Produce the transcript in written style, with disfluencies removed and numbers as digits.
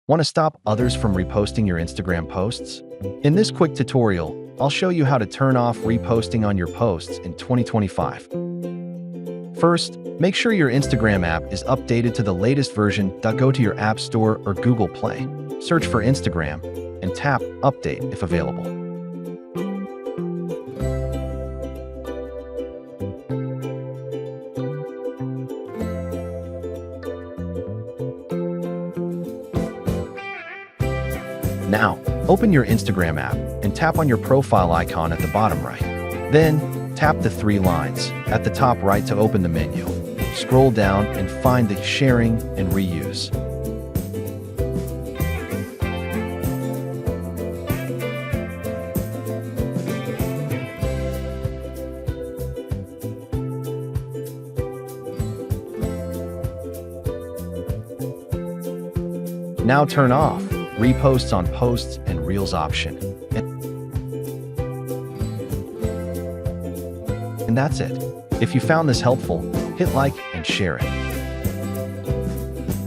Want to stop others from reposting your Instagram posts? In this quick tutorial, I'll show you how to turn off reposting on your posts in 2025. First, make sure your Instagram app is updated to the latest version. Go to your App Store or Google Play, search for Instagram, and tap Update if available. Now, open your Instagram app and tap on your profile icon at the bottom right. Then, tap the three lines at the top right to open the menu. Scroll down and find the Sharing and Reuse. Now turn off Reposts on Posts and Reels option. And that's it. If you found this helpful, hit like and share it.